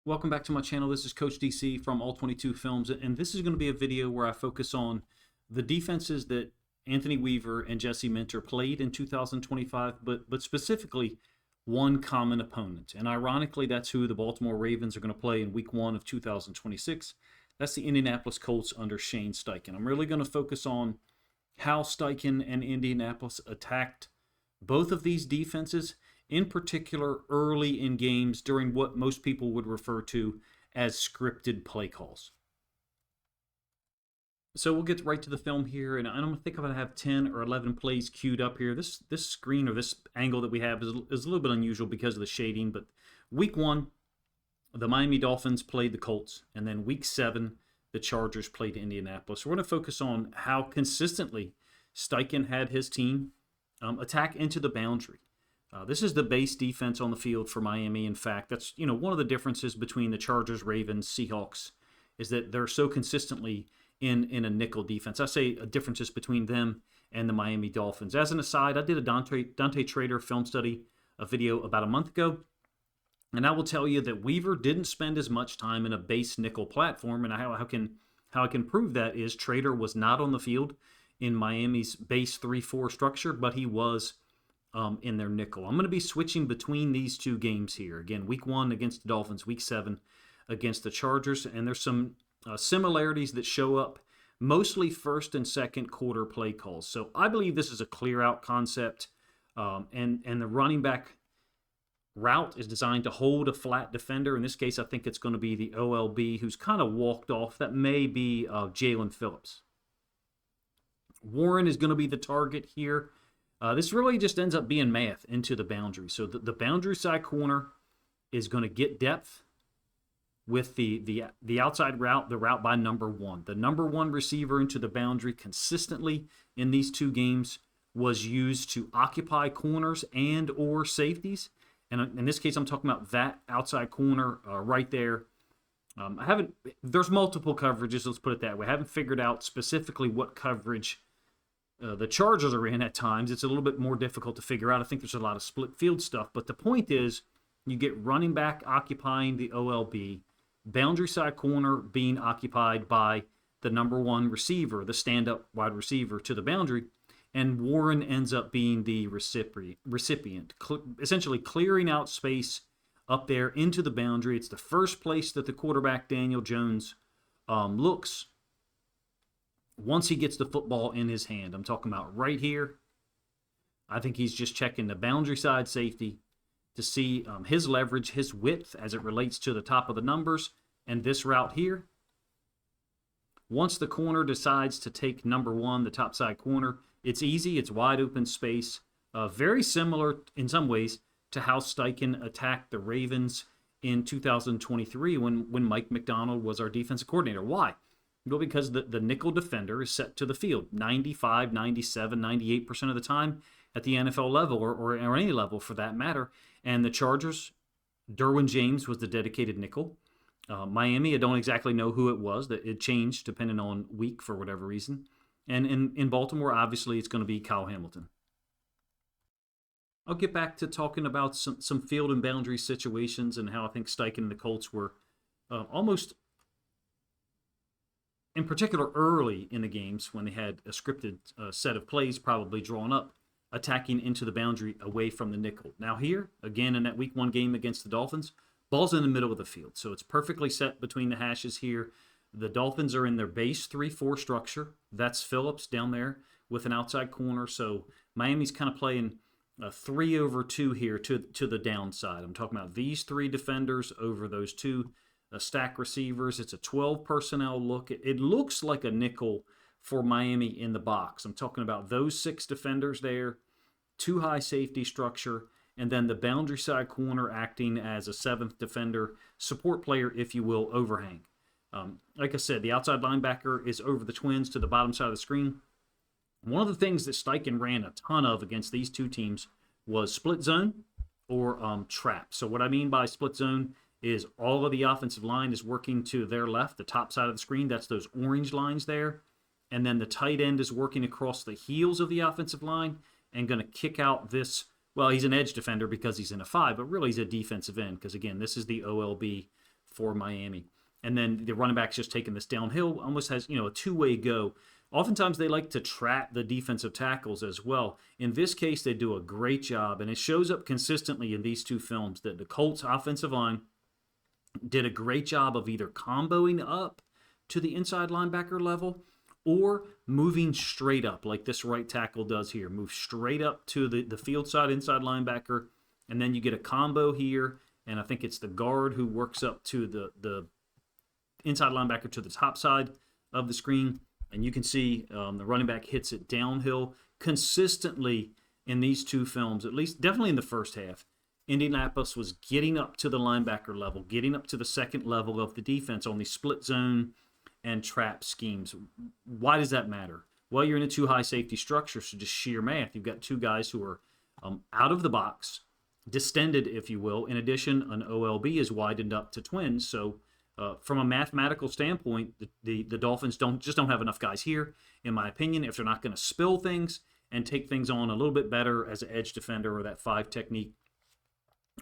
Welcome back to my channel. This is Coach DC from All 22 Films, and this is going to be a video where I focus on the defenses that Anthony Weaver and Jesse Minter played in 2025, but specifically one common opponent. And ironically, that's who the Baltimore Ravens are going to play in Week 1 of 2026. That's the Indianapolis Colts under Shane Steichen. I'm really going to focus on how Steichen and Indianapolis attacked both of these defenses, in particular early in games during what most people would refer to as scripted play calls. So we'll get right to the film here, and I don't think I'm going to have 10 or 11 plays queued up here. This screen or this angle that we have is a little bit unusual because of the shading, but Week 1, the Miami Dolphins played the Colts, and then Week 7, the Chargers played Indianapolis. We're going to focus on how consistently Steichen had his team attack into the boundary. This is the base defense on the field for Miami. In fact, that's one of the differences between the Chargers, Ravens, Seahawks, is that they're so consistently in a nickel defense. I say differences between them and the Miami Dolphins. As an aside, I did a Dante Trader film study, a video about a month ago, and I will tell you that Weaver didn't spend as much time in a base nickel platform, and how I can prove that is Trader was not on the field in Miami's base 3-4 structure, but he was in their nickel. I'm going to be switching between these two games here. Again, Week 1 against the Dolphins, Week 7 against the Chargers, and there's some similarities that show up mostly first and second quarter play calls. So I believe this is a clear out concept, and the running back route is designed to hold a flat defender. In this case, I think it's going to be the OLB who's kind of walked off. That may be Jalen Phillips. Warren is going to be the target here. This really just ends up being math into the boundary. So the boundary side corner is going to get depth with the outside route, the route by number 1. The number 1 receiver into the boundary consistently in these two games was used to occupy corners and or safeties. And in this case, I'm talking about that outside corner right there. There's multiple coverages, let's put it that way. I haven't figured out specifically what coverage the Chargers are in at times. It's a little bit more difficult to figure out. I think there's a lot of split field stuff. But the point is, you get running back occupying the OLB, boundary side corner being occupied by the number 1 receiver, the stand-up wide receiver to the boundary, and Warren ends up being the recipient, essentially clearing out space up there into the boundary. It's the first place that the quarterback, Daniel Jones, looks once he gets the football in his hand. I'm talking about right here. I think he's just checking the boundary side safety to see his leverage, his width as it relates to the top of the numbers, and this route here. Once the corner decides to take number 1, the top side corner, it's easy. It's wide open space. Very similar in some ways to how Steichen attacked the Ravens in 2023 when Mike McDonald was our defensive coordinator. Why? Well, because the nickel defender is set to the field 95, 97, 98% of the time at the NFL level or any level for that matter. And the Chargers, Derwin James was the dedicated nickel. Miami, I don't exactly know who it was. That it changed depending on week for whatever reason. And in Baltimore, obviously, it's going to be Kyle Hamilton. I'll get back to talking about some field and boundary situations and how I think Steichen and the Colts were almost, in particular early in the games when they had a scripted set of plays probably drawn up, attacking into the boundary away from the nickel. Now here, again in that Week 1 game against the Dolphins, ball's in the middle of the field. So it's perfectly set between the hashes here. The Dolphins are in their base 3-4 structure. That's Phillips down there with an outside corner. So Miami's kind of playing 3-over-2 here to the downside. I'm talking about these 3 defenders over those 2 stack receivers. It's a 12 personnel look. It looks like a nickel for Miami in the box. I'm talking about those 6 defenders there, 2 high safety structure, and then the boundary side corner acting as a 7th defender, support player, if you will, overhang. Like I said, the outside linebacker is over the twins to the bottom side of the screen. One of the things that Steichen ran a ton of against these two teams was split zone or trap. So what I mean by split zone is all of the offensive line is working to their left, the top side of the screen. That's those orange lines there. And then the tight end is working across the heels of the offensive line and going to kick out this. Well, he's an edge defender because he's in a 5, but really he's a defensive end because, again, this is the OLB for Miami. And then the running back's just taking this downhill, almost has, a two-way go. Oftentimes they like to trap the defensive tackles as well. In this case, they do a great job, and it shows up consistently in these two films that the Colts offensive line did a great job of either comboing up to the inside linebacker level or moving straight up like this right tackle does here. Move straight up to the field side inside linebacker, and then you get a combo here, and I think it's the guard who works up to the inside linebacker to the top side of the screen, and you can see the running back hits it downhill consistently in these two films, at least definitely in the first half. Indianapolis was getting up to the linebacker level, getting up to the second level of the defense on these split zone and trap schemes. Why does that matter? Well, you're in a two high safety structure, so just sheer math. You've got two guys who are out of the box, distended, if you will. In addition, an OLB is widened up to twins, so from a mathematical standpoint, the Dolphins don't have enough guys here, in my opinion, if they're not going to spill things and take things on a little bit better as an edge defender or that 5 technique.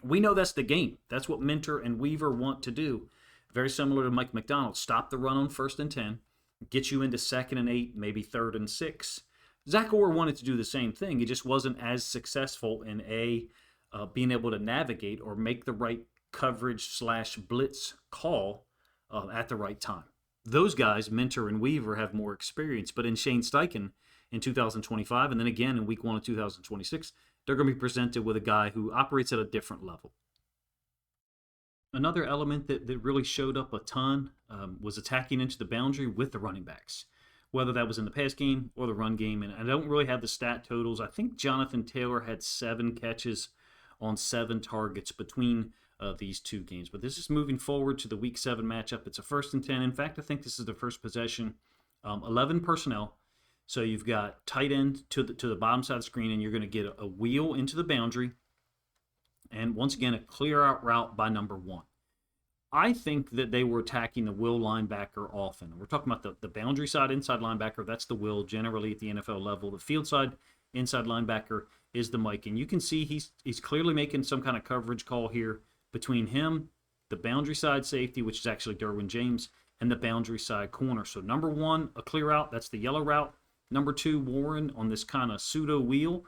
We know that's the game. That's what Minter and Weaver want to do. Very similar to Mike McDonald. Stop the run on 1st and 10, get you into 2nd and 8, maybe 3rd and 6. Zach Orr wanted to do the same thing. He just wasn't as successful in being able to navigate or make the right coverage/blitz call at the right time. Those guys, Minter and Weaver, have more experience. But in Shane Steichen in 2025, and then again in week 1 of 2026, they're going to be presented with a guy who operates at a different level. Another element that really showed up a ton was attacking into the boundary with the running backs, whether that was in the pass game or the run game. And I don't really have the stat totals. I think Jonathan Taylor had 7 catches on 7 targets between these two games. But this is moving forward to the Week 7 matchup. It's a 1st and 10. In fact, I think this is the first possession. 11 personnel. So you've got tight end to the bottom side of the screen, and you're going to get a wheel into the boundary. And once again, a clear out route by number 1. I think that they were attacking the will linebacker often. We're talking about the boundary side inside linebacker. That's the will generally at the NFL level. The field side inside linebacker is the Mike. And you can see he's clearly making some kind of coverage call here between him, the boundary side safety, which is actually Derwin James, and the boundary side corner. So number 1, a clear out. That's the yellow route. Number 2, Warren on this kind of pseudo wheel.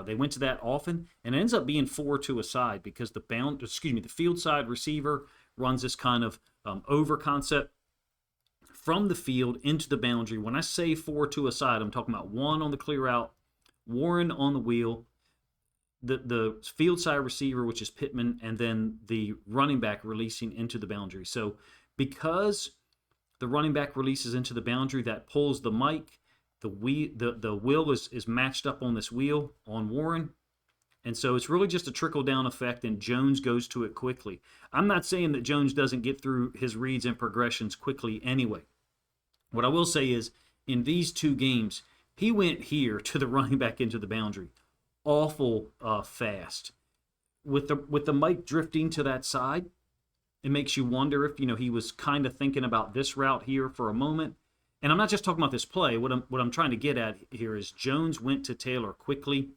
They went to that often, and it ends up being 4 to a side because the field side receiver runs this kind of over concept from the field into the boundary. When I say 4 to a side, I'm talking about 1 on the clear out, Warren on the wheel, the field side receiver, which is Pittman, and then the running back releasing into the boundary. So because the running back releases into the boundary, that pulls the Mike. The wheel is matched up on this wheel on Warren. And so it's really just a trickle-down effect, and Jones goes to it quickly. I'm not saying that Jones doesn't get through his reads and progressions quickly anyway. What I will say is, in these two games, he went here to the running back into the boundary. Awful fast. With the Mike drifting to that side, it makes you wonder if he was kind of thinking about this route here for a moment. And I'm not just talking about this play. What I'm trying to get at here is Jones went to Taylor quickly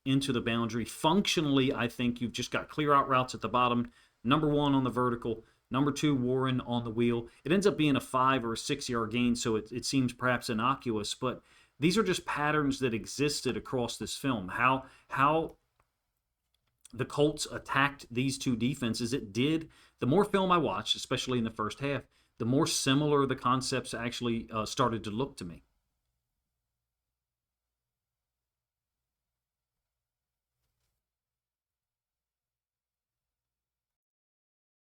into the boundary. Functionally, I think you've just got clear out routes at the bottom. Number 1 on the vertical. Number 2, Warren on the wheel. It ends up being a 5 or a 6 yard gain, so it seems perhaps innocuous. But these are just patterns that existed across this film. How the Colts attacked these two defenses, it did. The more film I watched, especially in the first half, the more similar the concepts actually started to look to me.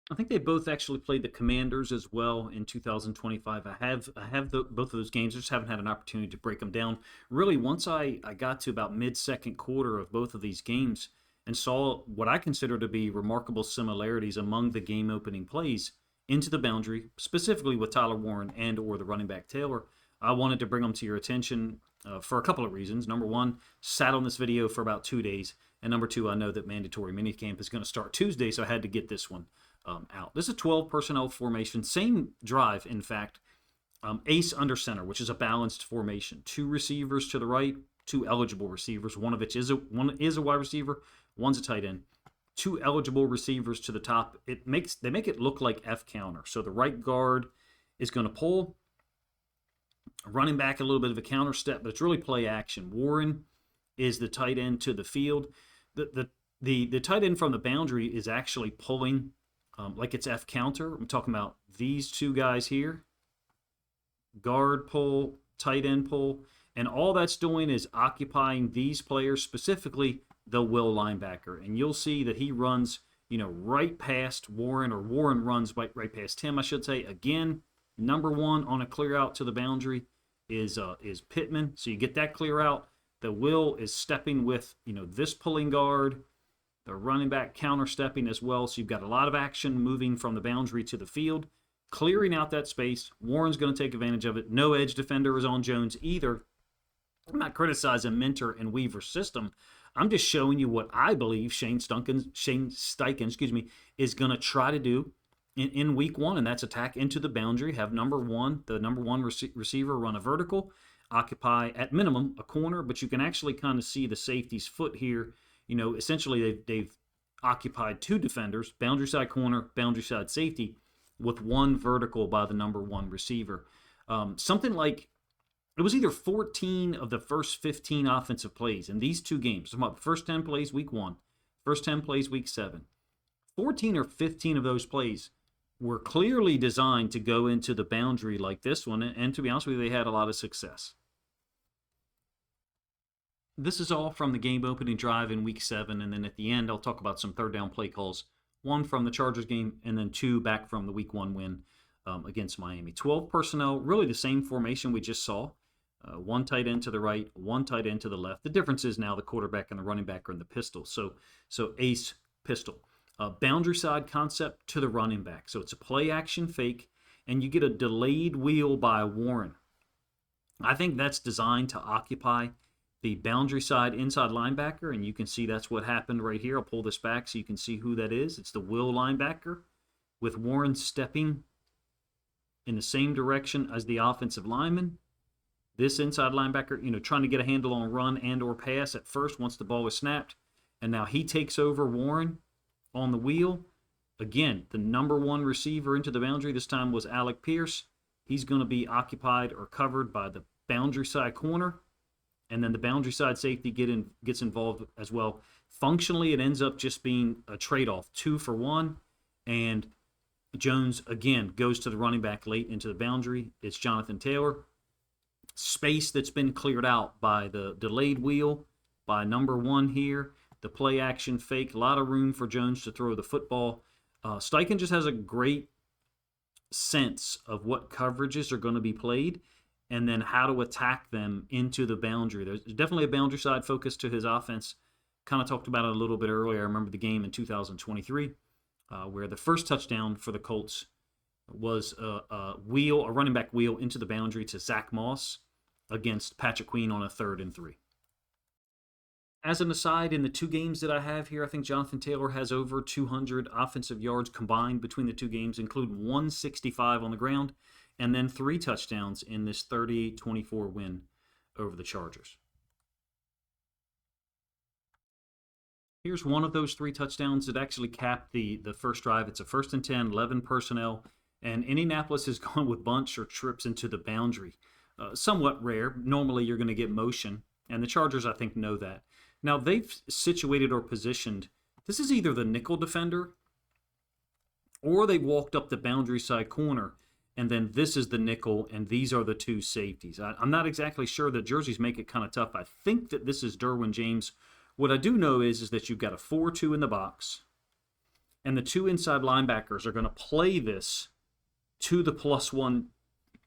I think they both actually played the Commanders as well in 2025. I have both of those games. I just haven't had an opportunity to break them down. Really, once I got to about mid-second quarter of both of these games and saw what I consider to be remarkable similarities among the game-opening plays into the boundary, specifically with Tyler Warren and or the running back Taylor, I wanted to bring them to your attention for a couple of reasons. Number 1, sat on this video for about 2 days. And number 2, I know that mandatory minicamp is going to start Tuesday, so I had to get this one out. This is a 12 personnel formation. Same drive, in fact. Ace under center, which is a balanced formation. 2 receivers to the right, 2 eligible receivers. One is a wide receiver, one's a tight end. two eligible receivers to the top. They make it look like F counter. So the right guard is going to pull, running back a little bit of a counter step, but it's really play action. Warren is the tight end to the field. The tight end from the boundary is actually pulling like it's F counter. I'm talking about these two guys here. Guard pull, tight end pull, and all that's doing is occupying these players, specifically the will linebacker. And you'll see that he runs, right past Warren, or Warren runs right past him, I should say. Again, number one on a clear out to the boundary is Pittman. So you get that clear out. The will is stepping with, this pulling guard. The running back counter stepping as well. So you've got a lot of action moving from the boundary to the field, clearing out that space. Warren's going to take advantage of it. No edge defender is on Jones either. I'm not criticizing Minter and Weaver's system. I'm just showing you what I believe Shane Steichen, is going to try to do in week one, and that's attack into the boundary, have the number one receiver run a vertical, occupy at minimum a corner, but you can actually kind of see the safety's foot here. Essentially they've occupied two defenders, boundary side corner, boundary side safety, with one vertical by the number one receiver. Something like, it was either 14 of the first 15 offensive plays in these two games. So about the first 10 plays week 1, first 10 plays week 7. 14 or 15 of those plays were clearly designed to go into the boundary like this one, and to be honest with you, they had a lot of success. This is all from the game opening drive in week 7, and then at the end I'll talk about some third down play calls, one from the Chargers game and then two back from the week 1 win against Miami. 12 personnel, really the same formation we just saw. One tight end to the right, one tight end to the left. The difference is now the quarterback and the running back are in the pistol. So ace, pistol. Boundary side concept to the running back. So it's a play action fake, and you get a delayed wheel by Warren. I think that's designed to occupy the boundary side inside linebacker, and you can see that's what happened right here. I'll pull this back so you can see who that is. It's the will linebacker with Warren stepping in the same direction as the offensive lineman. This inside linebacker, trying to get a handle on run and or pass at first once the ball was snapped. And now he takes over Warren on the wheel. Again, the number one receiver into the boundary this time was Alec Pierce. He's going to be occupied or covered by the boundary side corner. And then the boundary side safety gets involved as well. Functionally, it ends up just being a trade-off, 2 for 1. And Jones, again, goes to the running back late into the boundary. It's Jonathan Taylor. Space that's been cleared out by the delayed wheel, by number 1 here, the play action fake, a lot of room for Jones to throw the football. Steichen just has a great sense of what coverages are going to be played and then how to attack them into the boundary. There's definitely a boundary side focus to his offense. Kind of talked about it a little bit earlier. I remember the game in 2023 where the first touchdown for the Colts was a running back wheel into the boundary to Zach Moss against Patrick Queen on a 3rd and 3. As an aside, in the two games that I have here, I think Jonathan Taylor has over 200 offensive yards combined between the two games, including 165 on the ground, and then 3 touchdowns in this 38-24 win over the Chargers. Here's one of those 3 touchdowns that actually capped the first drive. It's a 1st and 10, 11 personnel, and Indianapolis has gone with bunch or trips into the boundary. Somewhat rare. Normally you're going to get motion, and the Chargers, I think, know that. Now, they've situated or positioned, this is either the nickel defender or they walked up the boundary side corner, and then this is the nickel, and these are the 2 safeties. I'm not exactly sure. The jerseys make it kind of tough. I think that this is Derwin James. What I do know is that you've got a 4-2 in the box, and the 2 inside linebackers are going to play this to the +1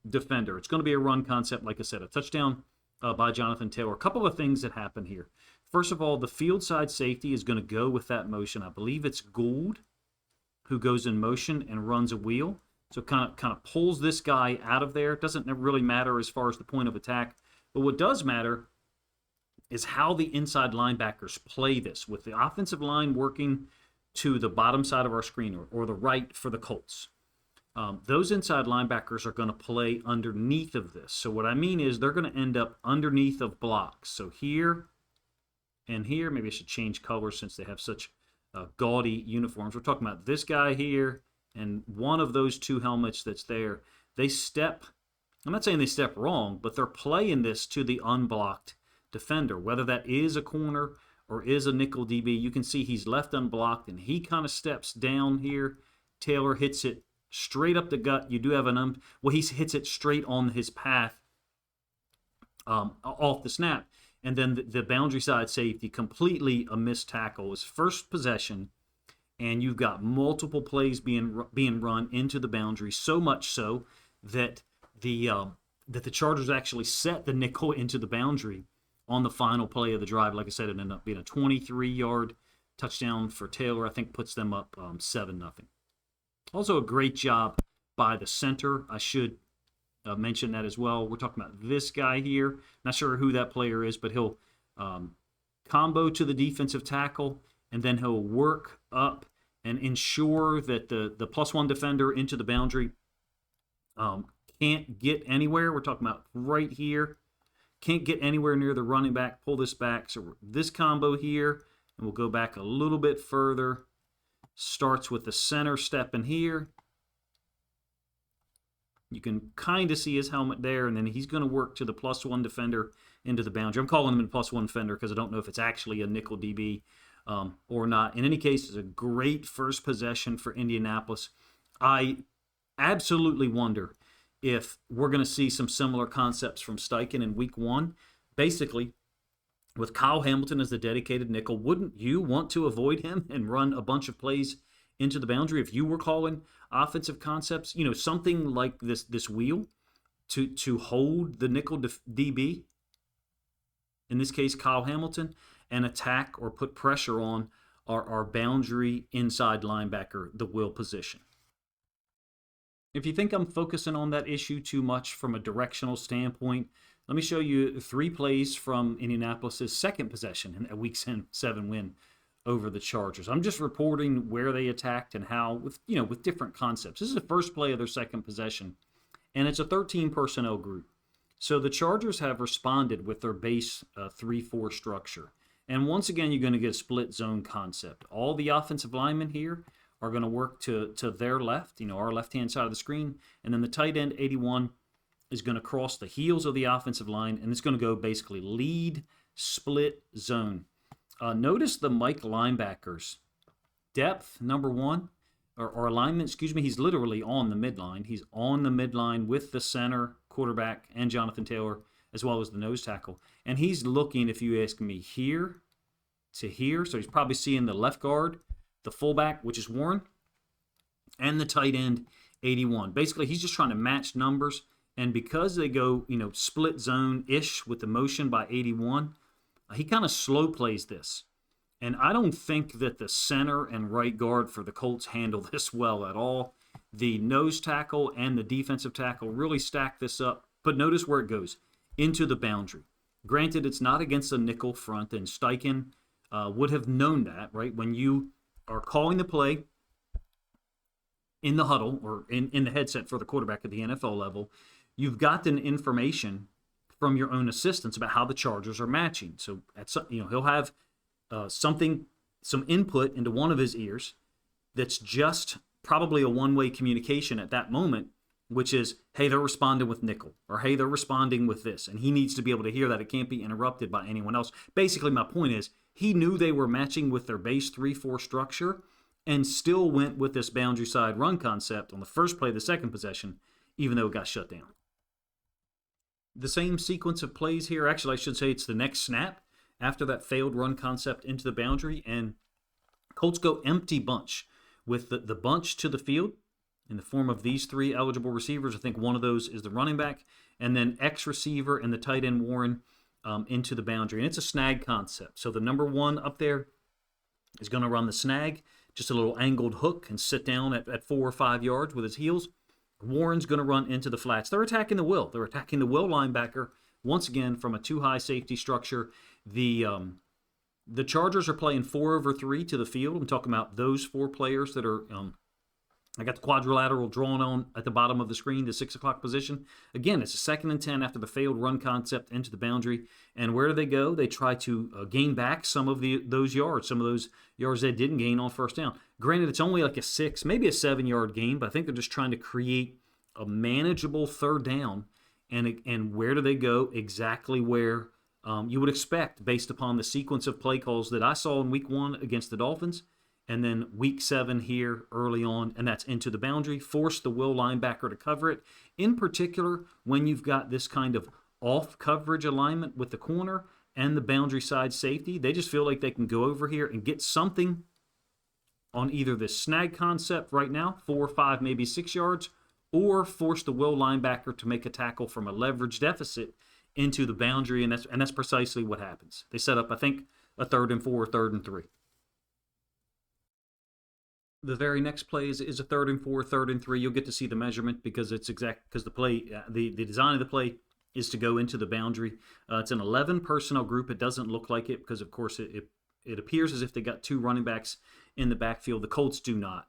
defender. It's going to be a run concept, like I said, a touchdown by Jonathan Taylor. A couple of things that happen here. First of all, the field side safety is going to go with that motion. I believe it's Gould who goes in motion and runs a wheel. So kind of pulls this guy out of there. It doesn't really matter as far as the point of attack. But what does matter is how the inside linebackers play this, with the offensive line working to the bottom side of our screen or the right for the Colts. Those inside linebackers are going to play underneath of this. So what I mean is they're going to end up underneath of blocks. So here and here, maybe I should change colors since they have such gaudy uniforms. We're talking about this guy here and one of those two helmets that's there. They step, I'm not saying they step wrong, but they're playing this to the unblocked defender, whether that is a corner or is a nickel DB. You can see he's left unblocked, and he kind of steps down here. Taylor hits it straight up the gut. You do have he hits it straight on his path off the snap. And then the boundary side safety, completely a missed tackle, is first possession, and you've got multiple plays being run into the boundary, so much so that the Chargers actually set the nickel into the boundary on the final play of the drive. Like I said, it ended up being a 23-yard touchdown for Taylor. I think puts them up 7-0. Also a great job by the center. I should mention that as well. We're talking about this guy here. Not sure who that player is, but he'll combo to the defensive tackle, and then he'll work up and ensure that the +1 defender into the boundary can't get anywhere. We're talking about right here. Can't get anywhere near the running back. Pull this back. So this combo here, and we'll go back a little bit further. Starts with the center stepping here. You can kind of see his helmet there, and then he's going to work to the +1 defender into the boundary. I'm calling him a +1 defender because I don't know if it's actually a nickel DB or not. In any case, it's a great first possession for Indianapolis. I absolutely wonder if we're going to see some similar concepts from Steichen in week 1. Basically, with Kyle Hamilton as the dedicated nickel, wouldn't you want to avoid him and run a bunch of plays into the boundary if you were calling offensive concepts? You know, something like this wheel to hold the nickel DB, in this case Kyle Hamilton, and attack or put pressure on our boundary inside linebacker, the will position. If you think I'm focusing on that issue too much from a directional standpoint, let me show you 3 plays from Indianapolis' second possession in a Week 7 win over the Chargers. I'm just reporting where they attacked and how, with different concepts. This is the first play of their second possession, and it's a 13 personnel group. So the Chargers have responded with their base 3-4 structure. And once again, you're going to get a split zone concept. All the offensive linemen here are going to work to their left, our left-hand side of the screen, and then the tight end, 81, is going to cross the heels of the offensive line, and it's going to go basically lead split zone. Notice the Mike linebackers. Depth, number 1, or alignment, he's literally on the midline. He's on the midline with the center, quarterback, and Jonathan Taylor, as well as the nose tackle. And he's looking, if you ask me, here to here. So he's probably seeing the left guard, the fullback, which is Warren, and the tight end, 81. Basically, he's just trying to match numbers. And because they go, split zone-ish with the motion by 81, he kind of slow plays this. And I don't think that the center and right guard for the Colts handle this well at all. The nose tackle and the defensive tackle really stack this up. But notice where it goes, into the boundary. Granted, it's not against a nickel front, and Steichen would have known that, right? When you are calling the play in the huddle or in the headset for the quarterback at the NFL level, you've gotten information from your own assistants about how the Chargers are matching. So he'll have some input into one of his ears that's just probably a one-way communication at that moment, which is, hey, they're responding with nickel, or hey, they're responding with this, and he needs to be able to hear that. It can't be interrupted by anyone else. Basically, my point is, he knew they were matching with their base 3-4 structure and still went with this boundary side run concept on the first play of the second possession, even though it got shut down. The same sequence of plays here, actually I should say it's the next snap after that failed run concept into the boundary, and Colts go empty bunch with the bunch to the field in the form of these 3 eligible receivers. I think one of those is the running back, and then X receiver and the tight end Warren into the boundary. And it's a snag concept. So the number 1 up there is going to run the snag, just a little angled hook, and sit down at 4 or 5 yards with his heels. Warren's going to run into the flats. They're attacking the will. They're attacking the will linebacker, once again, from a 2-high safety structure. The Chargers are playing 4 over 3 to the field. I'm talking about those 4 players that are I got the quadrilateral drawn on at the bottom of the screen, the 6 o'clock position. Again, it's a 2nd and 10 after the failed run concept into the boundary. And where do they go? They try to gain back some of those yards they didn't gain on first down. Granted, it's only like a 6, maybe a 7-yard gain, but I think they're just trying to create a manageable 3rd down. And where do they go? Exactly where you would expect based upon the sequence of play calls that I saw in week 1 against the Dolphins. And then week 7 here early on, and that's into the boundary. Force the will linebacker to cover it. In particular, when you've got this kind of off coverage alignment with the corner and the boundary side safety, they just feel like they can go over here and get something on either this snag concept right now, 4, 5, maybe 6 yards, or force the will linebacker to make a tackle from a leverage deficit into the boundary, and that's precisely what happens. They set up, I think, a 3rd and 4, 3rd and 3. The very next play is a 3rd and 4, 3rd and 3. You'll get to see the measurement because it's exact, because the play, the design of the play is to go into the boundary. It's an 11 personnel group. It doesn't look like it because, of course, it appears as if they got 2 running backs in the backfield. The Colts do not.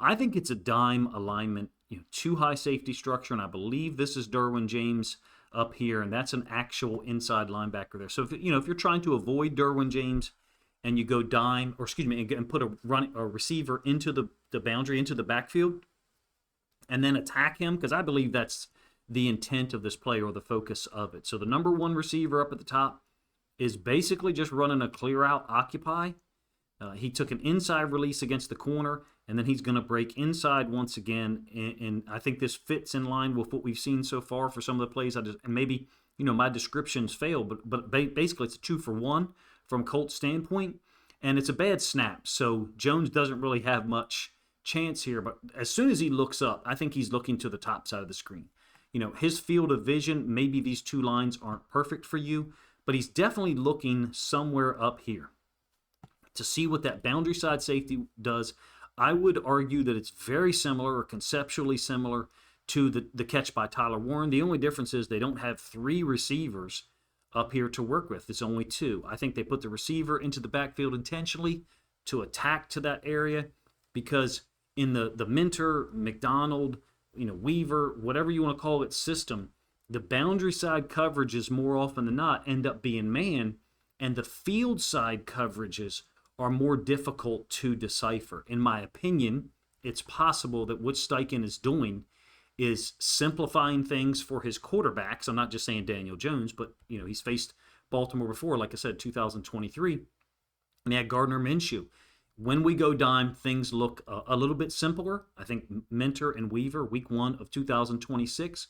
I think it's a dime alignment, 2 high safety structure, and I believe this is Derwin James up here, and that's an actual inside linebacker there. So if you're trying to avoid Derwin James, and you go dime, and put a receiver into the boundary, into the backfield, and then attack him, because I believe that's the intent of this play or the focus of it. So the number 1 receiver up at the top is basically just running a clear out occupy. He took an inside release against the corner, and then he's going to break inside once again. And I think this fits in line with what we've seen so far for some of the plays. And maybe my descriptions fail, but basically it's a 2-for-1 from Colts standpoint, and it's a bad snap. So Jones doesn't really have much chance here, but as soon as he looks up, I think he's looking to the top side of the screen. His field of vision, maybe these 2 lines aren't perfect for you, but he's definitely looking somewhere up here to see what that boundary side safety does. I would argue that it's very similar or conceptually similar to the catch by Tyler Warren. The only difference is they don't have 3 receivers up here to work with. It's only 2. I think they put the receiver into the backfield intentionally to attack to that area, because in the Minter, McDonald, Weaver, whatever you want to call it system, the boundary side coverages more often than not end up being man, and the field side coverages are more difficult to decipher. In my opinion, it's possible that what Steichen is doing is simplifying things for his quarterbacks. I'm not just saying Daniel Jones, but he's faced Baltimore before, like I said, 2023, and he had Gardner Minshew. When we go dime, things look a little bit simpler. I think Minter and Weaver, week 1 of 2026,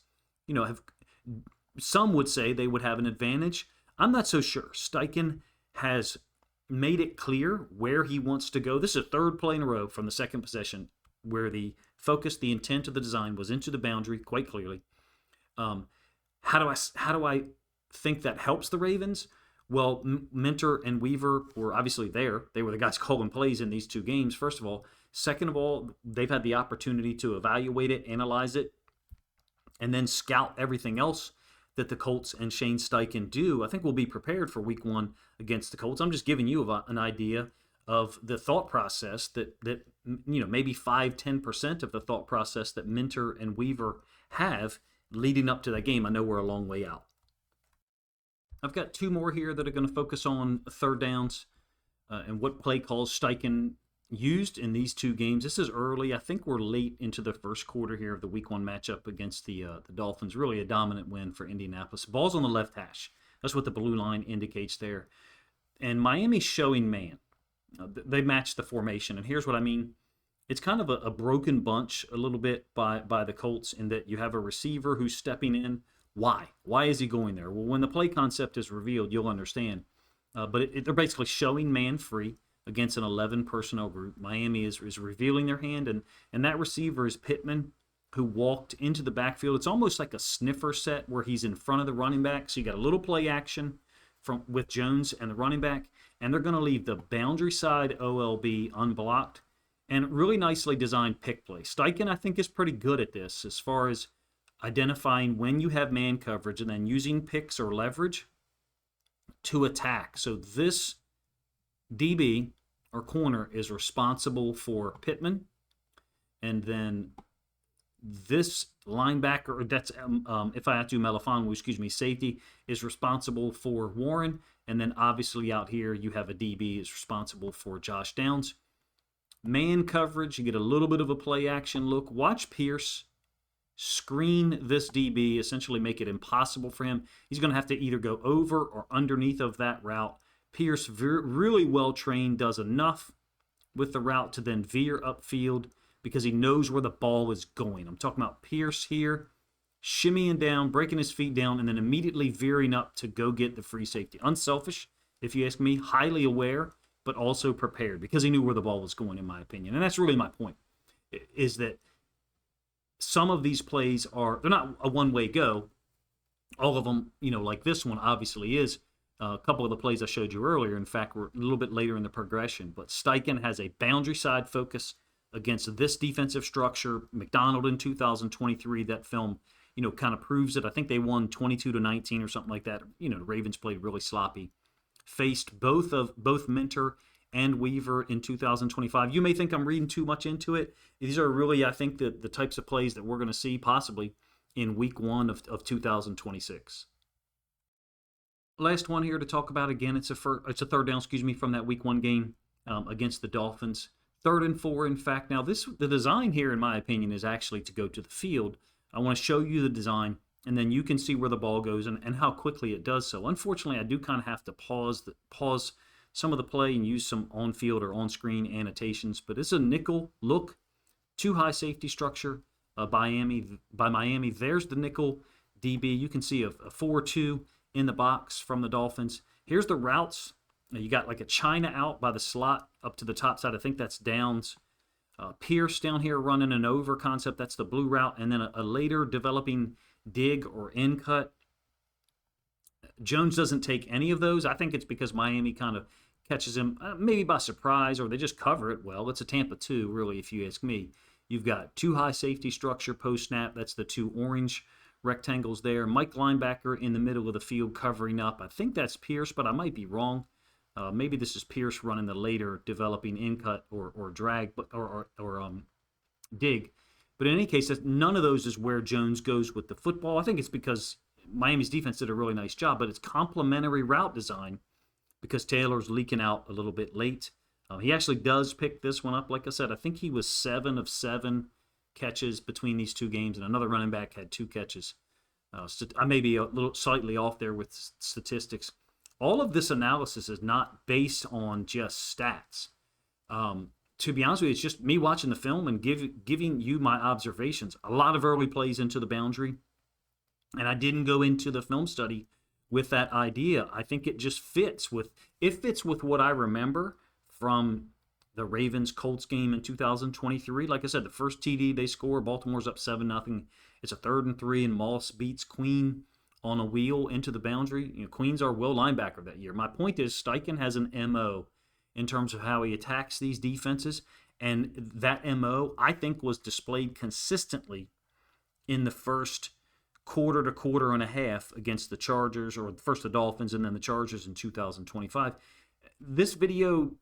some would say they would have an advantage. I'm not so sure. Steichen has made it clear where he wants to go. This is a 3rd play in a row from the 2nd possession where the focus, the intent of the design was into the boundary quite clearly. How do I think that helps the Ravens? Well, Minter and Weaver were obviously there. They were the guys calling plays in these 2 games, first of all. Second of all, they've had the opportunity to evaluate it, analyze it, and then scout everything else that the Colts and Shane Steichen do. I think we'll be prepared for week 1 against the Colts. I'm just giving you an idea of the thought process that maybe 5-10% of the thought process that Minter and Weaver have leading up to that game. I know we're a long way out. I've got 2 more here that are going to focus on 3rd downs and what play calls Steichen used in these 2 games. This is early. I think we're late into the first quarter here of the week 1 matchup against the Dolphins. Really a dominant win for Indianapolis. Ball's on the left hash. That's what the blue line indicates there. And Miami's showing man. They match the formation, and here's what I mean. It's kind of a broken bunch a little bit by the Colts in that you have a receiver who's stepping in. Why? Why is he going there? Well, when the play concept is revealed, you'll understand. But they're basically showing man free against an 11 personnel group. Miami is revealing their hand, and that receiver is Pittman, who walked into the backfield. It's almost like a sniffer set where he's in front of the running back. So you got a little play action with Jones and the running back, and they're going to leave the boundary side OLB unblocked, and really nicely designed pick play. Steichen, I think, is pretty good at this as far as identifying when you have man coverage and then using picks or leverage to attack. So this DB or corner is responsible for Pittman, and then this linebacker, that's Ifeatu Melifonwu, excuse me, safety, is responsible for Warren. And then obviously out here you have a DB is responsible for Josh Downs. Man coverage, you get a little bit of a play action look. Watch Pierce screen this DB, essentially make it impossible for him. He's going to have to either go over or underneath of that route. Pierce, really well trained, does enough with the route to then veer upfield because he knows where the ball is going. I'm talking about Pierce here, shimmying down, breaking his feet down, and then immediately veering up to go get the free safety. Unselfish, if you ask me, highly aware, but also prepared because he knew where the ball was going, in my opinion. And that's really my point, is that some of these plays they're not a one-way go. All of them, like this one obviously is. A couple of the plays I showed you earlier, in fact, were a little bit later in the progression. But Steichen has a boundary side focus against this defensive structure. McDonald in 2023, that film, kind of proves it. I think they won 22-19 or something like that. The Ravens played really sloppy. Faced both Minter and Weaver in 2025. You may think I'm reading too much into it. These are really, I think, the types of plays that we're going to see possibly in week 1 of 2026. Last one here to talk about. Again, it's a third down, from that week 1 game against the Dolphins. 3rd and 4, in fact. Now, the design here, in my opinion, is actually to go to the field. I want to show you the design, and then you can see where the ball goes and how quickly it does so. Unfortunately, I do kind of have to pause some of the play and use some on-field or on-screen annotations. But it's a nickel look, 2 high safety structure by Miami. There's the nickel DB. You can see a 4-2 in the box from the Dolphins. Here's the routes. You got like a China out by the slot up to the top side. I think that's Downs. Pierce down here running an over concept. That's the blue route. And then a later developing dig or in cut. Jones doesn't take any of those. I think it's because Miami kind of catches him maybe by surprise, or they just cover it well. It's a Tampa 2, really, if you ask me. You've got 2 high safety structure post-snap. That's the 2 orange rectangles there. Mike linebacker in the middle of the field covering up. I think that's Pierce, but I might be wrong. Maybe this is Pierce running the later developing in-cut or drag or dig. But in any case, none of those is where Jones goes with the football. I think it's because Miami's defense did a really nice job, but it's complementary route design because Taylor's leaking out a little bit late. He actually does pick this one up. Like I said, I think he was 7 of 7 catches between these 2 games, and another running back had 2 catches. I may be a little slightly off there with statistics. All of this analysis is not based on just stats. To be honest with you, it's just me watching the film and giving you my observations. A lot of early plays into the boundary, and I didn't go into the film study with that idea. I think it just fits with what I remember from the Ravens-Colts game in 2023. Like I said, the first TD they score, Baltimore's up 7-0. It's a 3rd and 3, and Moss beats Queen on a wheel into the boundary. Queen's our will linebacker that year. My point is Steichen has an MO in terms of how he attacks these defenses, and that MO, I think, was displayed consistently in the first quarter to quarter and a half against the Chargers, or first the Dolphins and then the Chargers in 2025. This video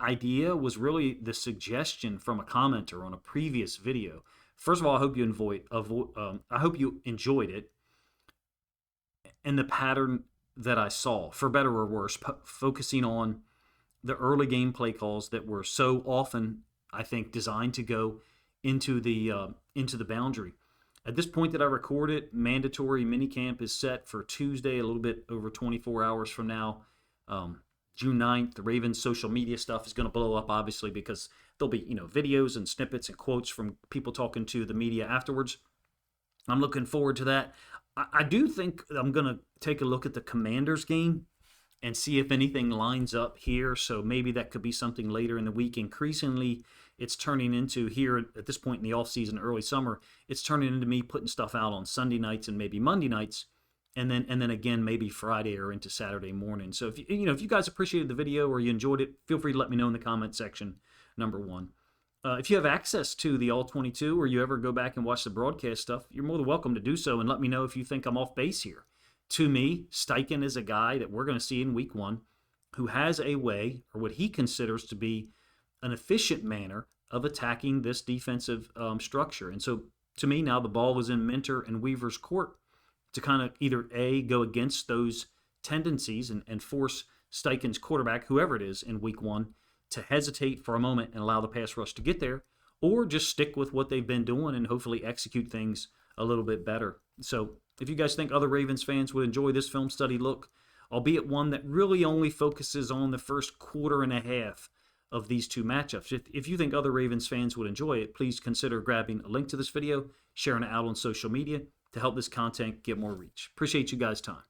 idea was really the suggestion from a commenter on a previous video. First of all, I hope you enjoyed it, and the pattern that I saw, for better or worse, focusing on the early game play calls that were so often, I think, designed to go into the boundary. At this point that I record it, mandatory minicamp is set for Tuesday, a little bit over 24 hours from now. June 9th, the Ravens social media stuff is going to blow up, obviously, because there'll be, videos and snippets and quotes from people talking to the media afterwards. I'm looking forward to that. I do think I'm going to take a look at the Commanders game and see if anything lines up here. So maybe that could be something later in the week. Increasingly, it's turning into here at this point in the offseason, early summer, it's turning into me putting stuff out on Sunday nights and maybe Monday nights. And then again, maybe Friday or into Saturday morning. So if you guys appreciated the video or you enjoyed it, feel free to let me know in the comment section, number one. If you have access to the All-22 or you ever go back and watch the broadcast stuff, you're more than welcome to do so and let me know if you think I'm off base here. To me, Steichen is a guy that we're going to see in week 1 who has a way, or what he considers to be an efficient manner of attacking this defensive structure. And so, to me, now the ball is in Minter and Weaver's court to kind of either A, go against those tendencies and force Steichen's quarterback, whoever it is, in week 1, to hesitate for a moment and allow the pass rush to get there, or just stick with what they've been doing and hopefully execute things a little bit better. So if you guys think other Ravens fans would enjoy this film study look, albeit one that really only focuses on the first quarter and a half of these two matchups, if you think other Ravens fans would enjoy it, please consider grabbing a link to this video, sharing it out on social media to help this content get more reach. Appreciate you guys' time.